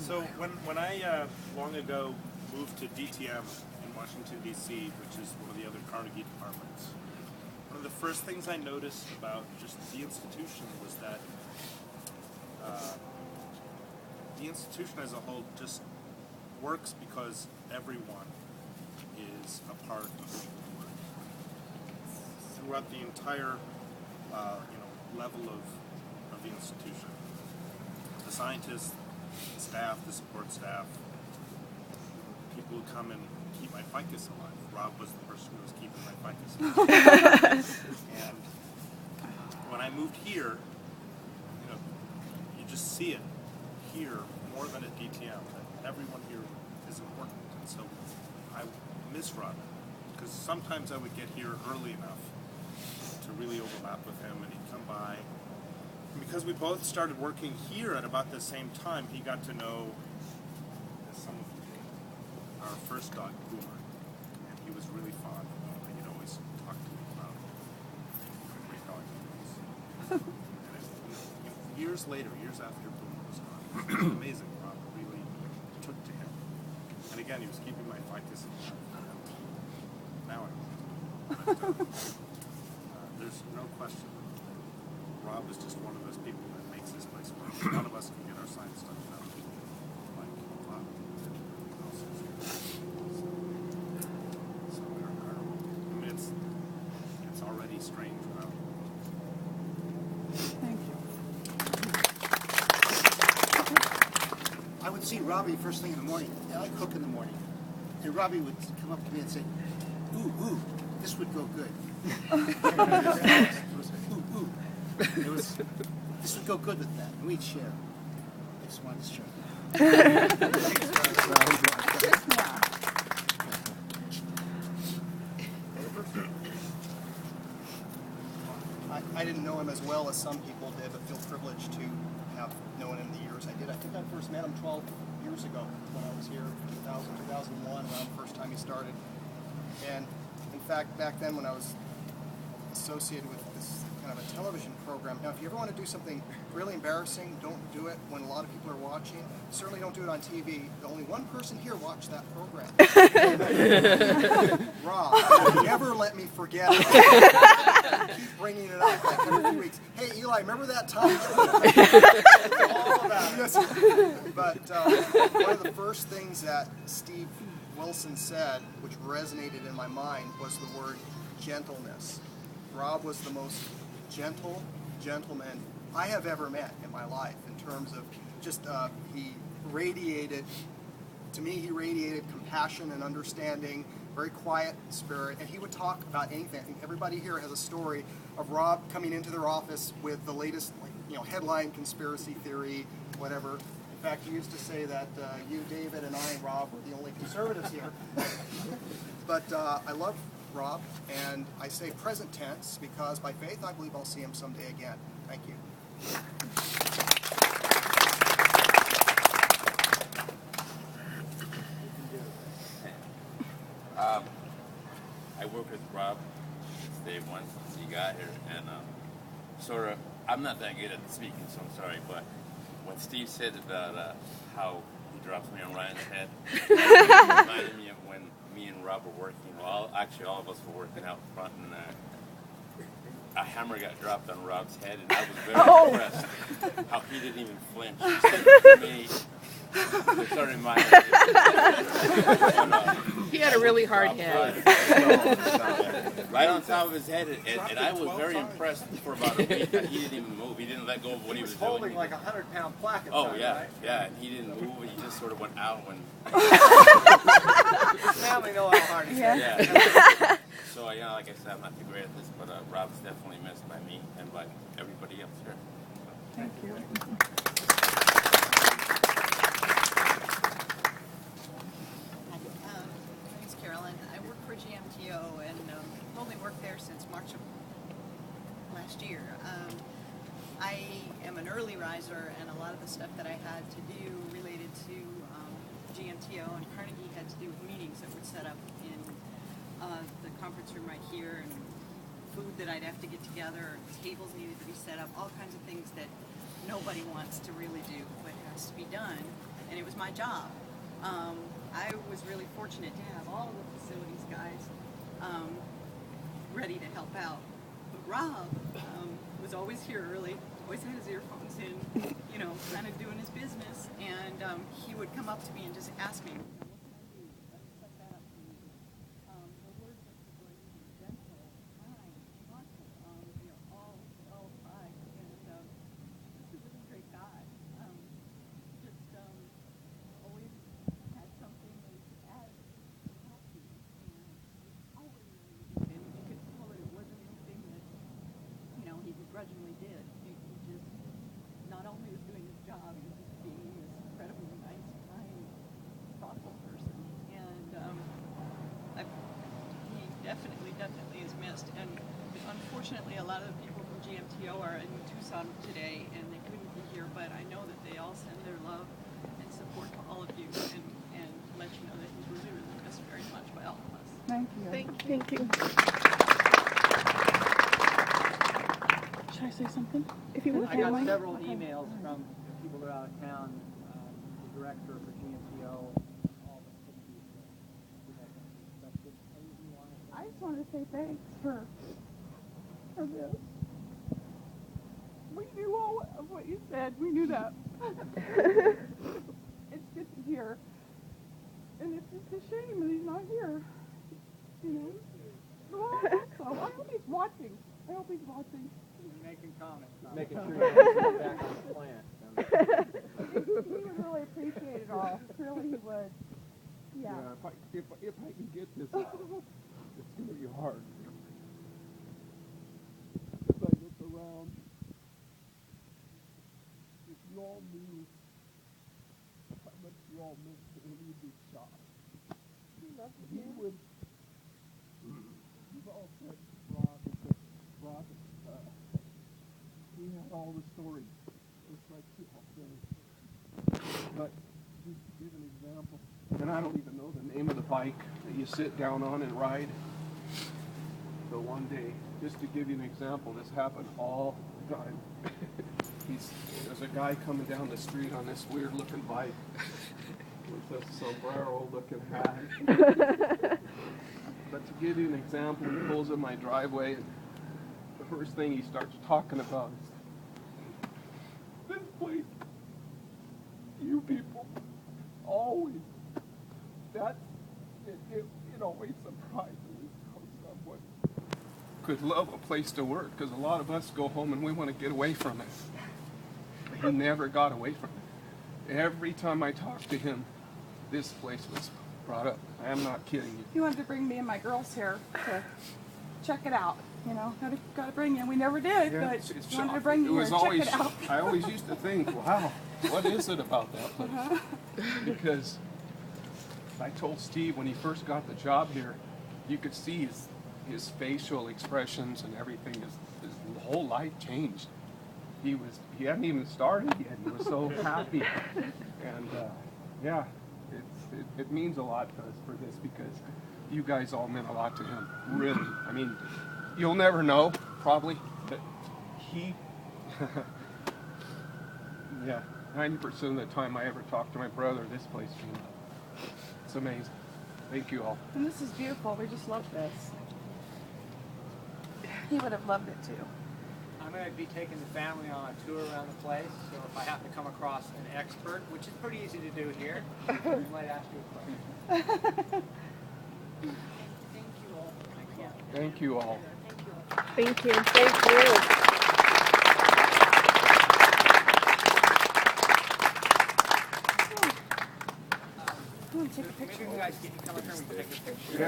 So when I long ago moved to DTM in Washington, D.C., which is one of the other Carnegie departments, one of the first things I noticed about just the institution was that the institution as a whole just works because everyone is a part of the work. Throughout the entire level of the institution. The scientists, the staff, the support staff, people who come and keep my ficus alive. Rob was the person who was keeping my ficus alive. And when I moved here, you just see it here more than at DTM, that everyone here is important. And so I miss Rob, because sometimes I would get here early enough to really overlap with him, and he'd come by. And because we both started working here at about the same time, he got to know some of our first dog, Boomer, and he was really fond of him, and he'd always talk to me about what a great dog he was. And years later, years after Boomer was gone, it was amazing. Rob really took to him. And again, he was keeping my ficus alive. Now I don't. But, there's no question. Rob is just one of those people that makes this place work. None of us can get our science stuff done like Rob and everything else is here. So I mean, it's already strange without him. Thank you. I would see Robbie first thing in the morning, and I cook in the morning, and Robbie would come up to me and say, ooh, this would go good. This would go good with that, and we'd share. I just wanted to share I didn't know him as well as some people did, but feel privileged to have known him the years I did. I think I first met him 12 years ago when I was here in 2001, around the first time he started. And in fact, back then when I was associated with this kind of a television program. Now, if you ever want to do something really embarrassing, don't do it when a lot of people are watching. Certainly don't do it on TV. Only one person here watched that program. Rob, never let me forget it. Keep bringing it up like every few weeks. Hey, Eli, remember that time? All about it. Yes. But one of the first things that Steve Wilson said, which resonated in my mind, was the word gentleness. Rob was the most gentle gentleman I have ever met in my life in terms of just, he radiated compassion and understanding, very quiet spirit, and he would talk about anything. I think everybody here has a story of Rob coming into their office with the latest, headline conspiracy theory, whatever. In fact, he used to say that you, David, and I, and Rob, were the only conservatives here. But I love Rob, and I say present tense because by faith I believe I'll see him someday again. Thank you. I worked with Rob since day one, since he got here, and I'm not that good at speaking, so I'm sorry, but when Steve said about how he drops me on Ryan's head, it reminded me of when me and Rob were working. Well, actually, all of us were working out front, and a hammer got dropped on Rob's head, and I was very impressed how he didn't even flinch. He said to me, it started in my head. He had a really hard head. Right on top of his head, and I was very impressed for about a week that he didn't even move. He didn't let go of what he was doing. Holding like a 100-pound plaque. Oh, yeah, right? Yeah, and he didn't move, and he just sort of went out when... His family know how hard he is. Yeah. So, like I said, I'm not too great at this, but Rob's definitely missed by me and by everybody else here. Thank you. My name's Carolyn. I work for GMTO and I've only worked there since March of last year. I am an early riser, and a lot of the stuff that I had to do related to GMTO and Carnegie had to do with meetings that were set up in the conference room right here, and food that I'd have to get together, tables needed to be set up, all kinds of things that nobody wants to really do but has to be done. and it was my job. I was really fortunate to have all of the facilities guys ready to help out. But Rob was always here early, always had his earphones in, you know, kind of doing his business, and he would come up to me and just ask me, what can I do? Let me set that up for you. The words that people are using, gentle, kind, thoughtful, they are all fine, and just a really great guy. Just always had something that he could add to help you, and always really good. And you could tell that it wasn't anything that, you know, he begrudgingly did. He just not only was doing his job, he was just being this incredibly nice, kind, thoughtful person. And he definitely is missed. And unfortunately, a lot of the people from GMTO are in Tucson today, and they couldn't be here. But I know that they all send their love and support to all of you, and let you know that he's really missed very much by all of us. Thank you. Thank you. Should I say something? If you would. I got Family? several Okay. emails from people that are out of town, the director for GMTO, all the cities that that's just anything you want to I just wanted to say thanks for this. We knew all of what you said. We knew that. It's good to hear. And it's just a shame that he's not here. You know? Well, I hope so. I hope he's watching. I hope he's watching. making comments. Making sure you're back on the plant. He would really appreciate it all. Really, he would. Yeah. If I can get this out, it's going to be hard. As I look around, if you all knew how much you all meant to him, you'd be shocked. He would, you've all said Rob, he had all the stories, just like you all said. But just to give an example, and I don't even know the name of the bike that you sit down on and ride. So one day, just to give you an example, this happened all the time. There's a guy coming down the street on this weird looking bike with a sombrero looking hat. But to give you an example, he pulls in my driveway and the first thing he starts talking about is this place. You people always, it always surprises me how someone could love a place to work, because a lot of us go home and we want to get away from it. He never got away from it. Every time I talked to him, this place was brought up. I am not kidding you. He wanted to bring me and my girls here to check it out. You know, gotta bring you. We never did, Yeah, but it's wanted to shocking. bring you It was here, always, check it out. I always used to think, wow, what is it about that place? Because I told Steve when he first got the job here, you could see his facial expressions and everything. His whole life changed. He hadn't even started yet. He was so happy, and yeah, it means a lot to us for this, because you guys all meant a lot to him. Really, I mean, you'll never know probably, but he, yeah, 90% of the time I ever talk to my brother, this place came up. It's amazing. Thank you all. And this is beautiful. We just love this. He would have loved it too. I'm going to be taking the family on a tour around the place, so if I happen to come across an expert, which is pretty easy to do here, I might ask you a question. Thank you all. Thank you all. Thank you. Thank you. I'm gonna take a picture. Maybe you guys get you come up here and we can take a picture. Yeah.